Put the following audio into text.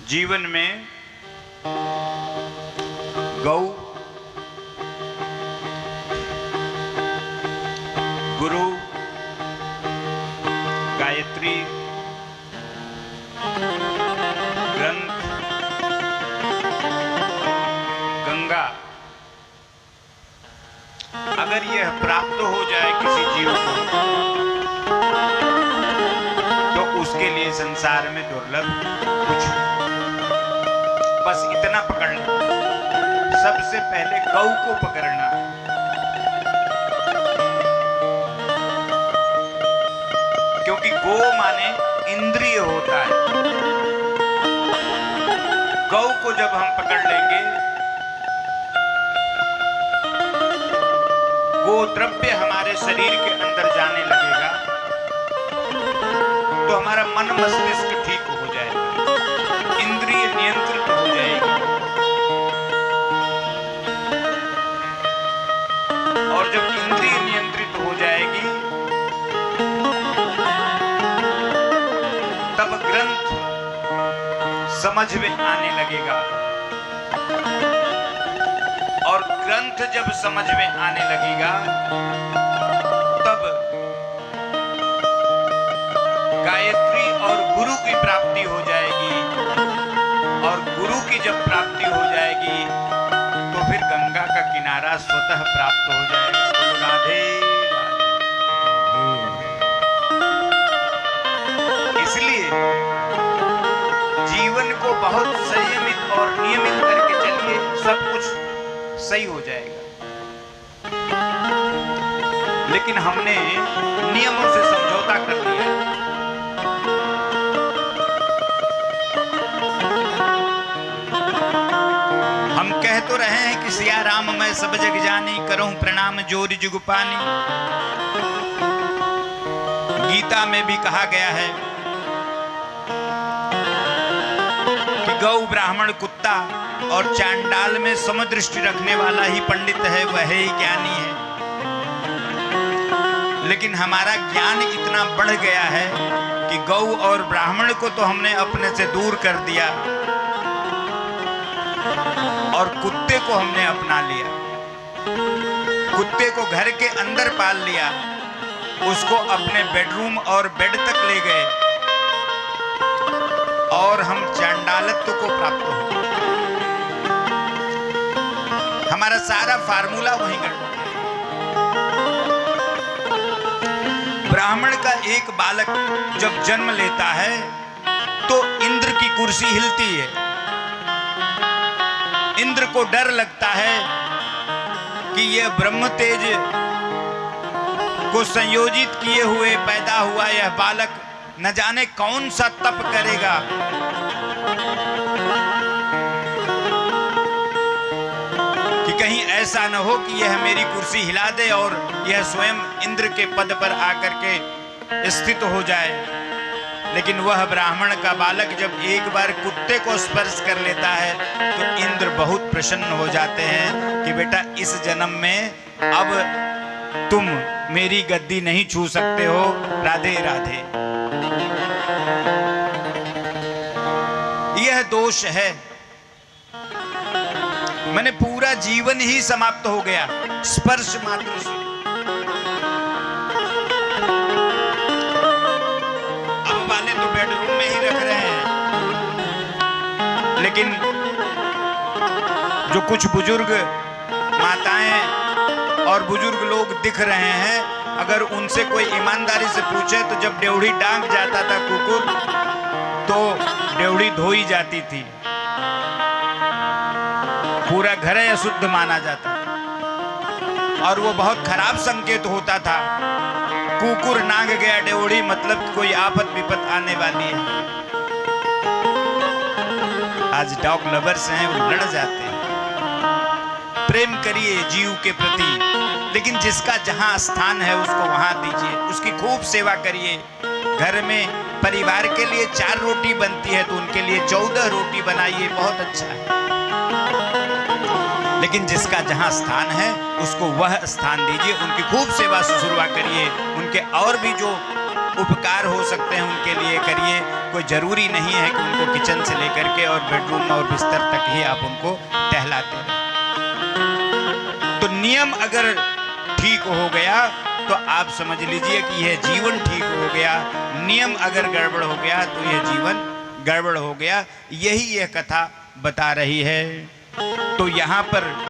जीवन में गौ, गुरु, गायत्री, ग्रंथ, गंगा, अगर यह प्राप्त हो जाए किसी जीव को तो उसके लिए संसार में दुर्लभ कुछ, बस इतना पकड़ लें। सबसे पहले गौ को पकड़ना, क्योंकि गो माने इंद्रिय होता है। गौ को जब हम पकड़ लेंगे, गो द्रव्य हमारे शरीर के अंदर जाने लगेगा तो हमारा मन मस्तिष्क ठीक हो जाएगा, इंद्रिय नियंत्रित हो जाएगी। और जब इंद्रिय नियंत्रित हो जाएगी तब ग्रंथ समझ में आने लगेगा, और ग्रंथ जब समझ में आने लगेगा तब गायत्री और गुरु की प्राप्ति हो जाएगी, और गुरु की जब प्राप्ति हो जाएगी तो फिर गंगा का किनारा स्वतः प्राप्त हो जाएगा। तो राधे राधे। इसलिए जीवन को बहुत संयमित और नियमित करके चलिए, सब कुछ सही हो जाएगा। लेकिन हमने नियमों से समझौता कर लिया है। हम कह तो रहे हैं कि सिया राम मैं सब जग जानी, करऊं प्रणाम जोरि जुग पानी। गीता में भी कहा गया है कि गौ, ब्राह्मण, कुत्ता और चांडाल में समदृष्टि रखने वाला ही पंडित है, वह ही ज्ञानी है। लेकिन हमारा ज्ञान इतना बढ़ गया है कि गौ और ब्राह्मण को तो हमने अपने से दूर कर दिया और कुत्ते को हमने अपना लिया। कुत्ते को घर के अंदर पाल लिया, उसको अपने बेडरूम और बेड तक ले गए और हम चांडालत्व को प्राप्त हो। हमारा सारा फार्मूला वहीं गड़बड़। ब्राह्मण का एक बालक जब जन्म लेता है तो इंद्र की कुर्सी हिलती है। इंद्र को डर लगता है कि यह ब्रह्म तेज को संयोजित किए हुए पैदा हुआ यह बालक न जाने कौन सा तप करेगा। कि कहीं ऐसा न हो कि यह मेरी कुर्सी हिला दे और यह स्वयं इंद्र के पद पर आकर के स्थित हो जाए। लेकिन वह ब्राह्मण का बालक जब एक बार कुत्ते को स्पर्श कर लेता है तो इंद्र बहुत प्रसन्न हो जाते हैं कि बेटा इस जन्म में अब तुम मेरी गद्दी नहीं छू सकते हो। राधे राधे। यह दोष है, मैंने पूरा जीवन ही समाप्त हो गया स्पर्श मात्र से। अब वाले तो बेडरूम में ही रख रहे हैं, लेकिन जो कुछ बुजुर्ग माताएं और बुजुर्ग लोग दिख रहे हैं, अगर उनसे कोई ईमानदारी से पूछे तो जब ड्योढ़ी डांग जाता था कुकुर तो ड्योढ़ी धोई जाती थी, पूरा घर अशुद्ध माना जाता था और वो बहुत खराब संकेत होता था। कुकुर नांग गया ड्योढ़ी मतलब कोई आफत विपत आने वाली है। आज डॉग लवर्स हैं, वो लड़ जाते हैं। प्रेम करिए जीव के प्रति, लेकिन जिसका जहां स्थान है उसको वहां दीजिए, उसकी खूब सेवा करिए। घर में परिवार के लिए 4 रोटी बनती है तो उनके लिए 14 रोटी बनाइए, बहुत अच्छा है। लेकिन जिसका जहां स्थान है उसको वह स्थान दीजिए, उनकी खूब सेवा शुश्रूषा करिए। उनके और भी जो उपकार हो सकते हैं उनके लिए करिए। कोई ज़रूरी नहीं है कि उनको किचन से लेकर के और बेडरूम और बिस्तर तक ही आप उनको टहलाते रहें। तो नियम अगर ठीक हो गया तो आप समझ लीजिए कि यह जीवन ठीक हो गया। नियम अगर गड़बड़ हो गया तो यह जीवन गड़बड़ हो गया। यही यह कथा बता रही है। तो यहाँ पर